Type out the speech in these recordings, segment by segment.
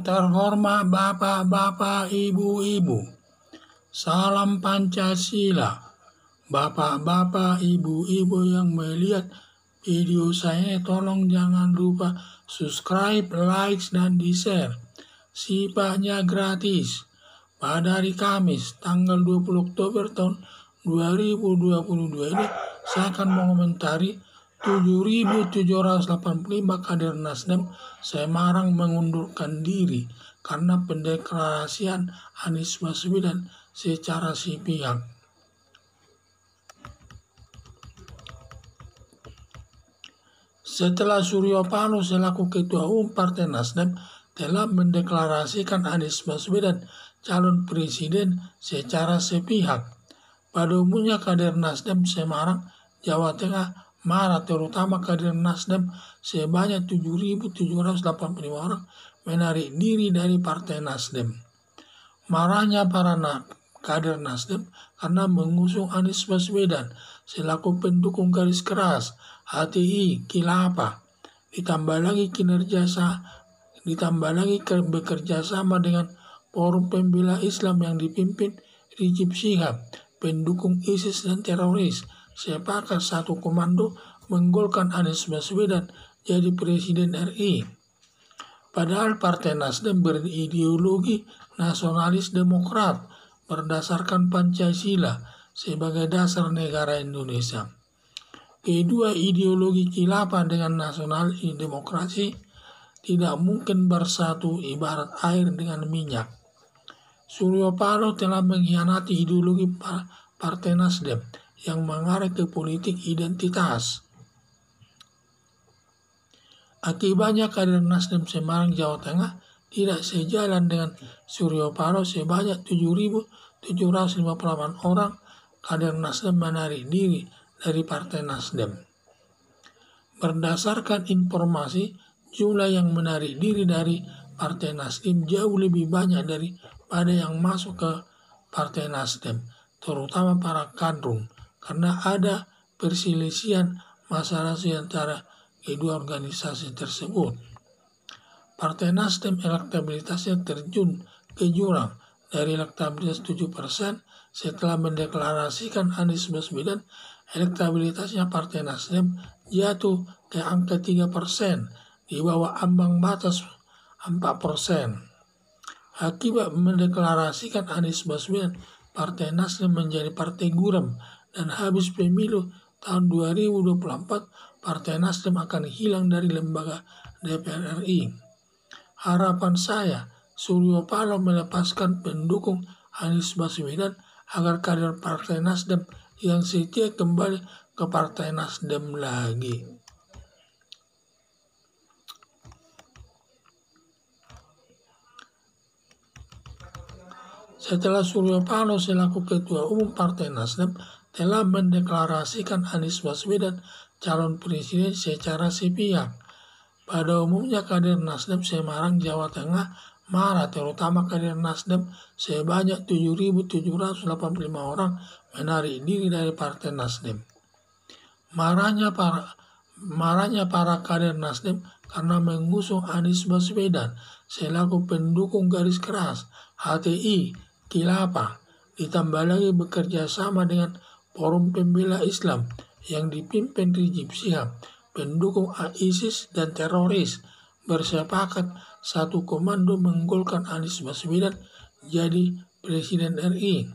terhormat Bapak-Bapak, Ibu-Ibu, salam Pancasila. Bapak-bapak, ibu-ibu yang melihat video saya, tolong jangan lupa subscribe, like, dan di-share. Sifatnya gratis. Pada hari Kamis, tanggal 20 Oktober tahun 2022 ini, saya akan mengomentari 7.785 kader Nasdem Semarang mengundurkan diri karena pendeklarasian Anies Baswedan secara sepihak. Setelah Surya Paloh selaku Ketua Umum Partai Nasdem telah mendeklarasikan Anies Baswedan calon presiden secara sepihak, pada umumnya kader Nasdem Semarang, Jawa Tengah marah, terutama kader Nasdem sebanyak 7.785 orang menarik diri dari Partai Nasdem. Marahnya para kader Nasdem karena mengusung Anies Baswedan selaku pendukung garis keras HTI Khilafah, ditambah lagi bekerja sama dengan Forum Pembela Islam yang dipimpin Rizik Syihab, pendukung ISIS dan teroris, sepakat satu komando menggolkan Anies Baswedan jadi Presiden RI. Padahal Partai Nasdem berideologi nasionalis demokrat berdasarkan Pancasila sebagai dasar negara Indonesia. Kedua ideologi khilafah dengan nasional demokrasi tidak mungkin bersatu, ibarat air dengan minyak. Surya Paloh telah mengkhianati ideologi Partai Nasdem yang mengarah ke politik identitas. Akibatnya kader Nasdem Semarang, Jawa Tengah tidak sejalan dengan Surya Paloh. Sebanyak 7.758 orang kader Nasdem menarik diri dari Partai Nasdem. Berdasarkan informasi, jumlah yang menarik diri dari Partai Nasdem jauh lebih banyak daripada yang masuk ke Partai Nasdem, terutama para kadrun, karena ada perselisihan masalah antara kedua organisasi tersebut. Partai Nasdem elektabilitasnya terjun ke jurang dari elektabilitas 7% setelah mendeklarasikan Anies Baswedan. Elektabilitasnya Partai Nasdem jatuh ke angka 3%, di bawah ambang batas 4%. Akibat mendeklarasikan Anies Baswedan, Partai Nasdem menjadi partai guram, dan habis pemilu tahun 2024, Partai Nasdem akan hilang dari lembaga DPR RI. Harapan saya, Surya Paloh melepaskan pendukung Anies Baswedan agar kader Partai Nasdem yang setia kembali ke Partai Nasdem lagi. Setelah Surya Paloh selaku Ketua Umum Partai Nasdem telah mendeklarasikan Anies Baswedan calon presiden secara sepihak, pada umumnya kader Nasdem Semarang, Jawa Tengah marah, terutama kader Nasdem sebanyak 7.785 orang menarik diri dari Partai Nasdem. Marahnya para kader Nasdem karena mengusung Anies Baswedan selaku pendukung garis keras HTI Khilafah, ditambah lagi bekerja sama dengan Forum Pembela Islam yang dipimpin Rizik Syihab, pendukung ISIS dan teroris, bersepakat satu komando menggolkan Anies Baswedan jadi Presiden RI.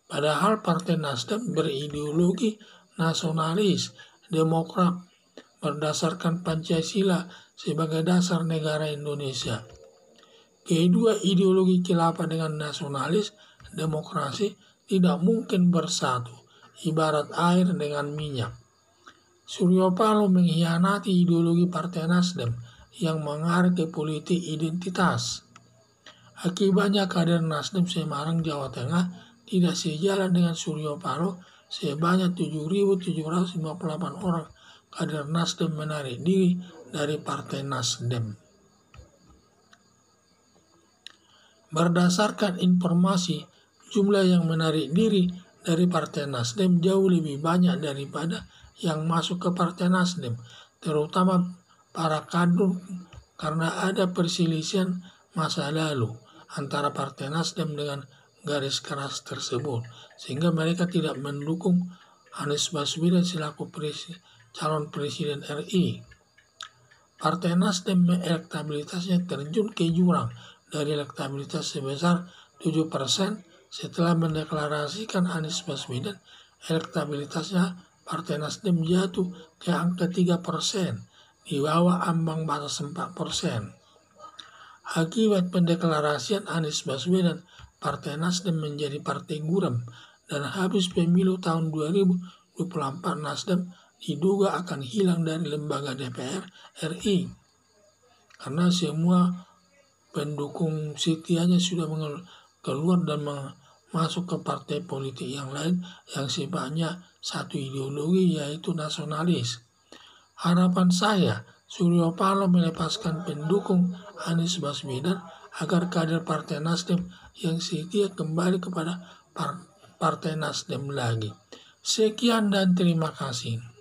Padahal Partai Nasdem berideologi nasionalis demokrat berdasarkan Pancasila sebagai dasar negara Indonesia. Kedua ideologi khilafah dengan nasionalis demokrasi tidak mungkin bersatu, ibarat air dengan minyak. Surya Paloh mengkhianati ideologi Partai Nasdem yang mengarah ke politik identitas. Akibatnya kader Nasdem Semarang, Jawa Tengah tidak sejalan dengan Surya Paloh. Sebanyak 7.758 orang kader Nasdem menarik diri dari Partai Nasdem. Berdasarkan informasi, jumlah yang menarik diri dari Partai Nasdem jauh lebih banyak daripada yang masuk ke Partai Nasdem, terutama para kadrun, karena ada perselisihan masa lalu antara Partai Nasdem dengan garis keras tersebut, sehingga mereka tidak mendukung Anies Baswedan selaku calon presiden RI. Partai Nasdem elektabilitasnya terjun ke jurang dari elektabilitas sebesar 7% setelah mendeklarasikan Anies Baswedan. Elektabilitasnya Partai Nasdem jatuh ke angka 3%, di bawah ambang batas 4%. Akibat pendeklarasian Anies Baswedan, Partai Nasdem menjadi partai buram, dan habis pemilu tahun 2024 Nasdem diduga akan hilang dari lembaga DPR RI karena semua pendukung setianya sudah keluar dan masuk ke partai politik yang lain yang sifatnya satu ideologi, yaitu nasionalis. Harapan saya Surya Paloh melepaskan pendukung Anies Baswedan agar kader Partai Nasdem yang setia kembali kepada Partai Nasdem lagi. Sekian dan terima kasih.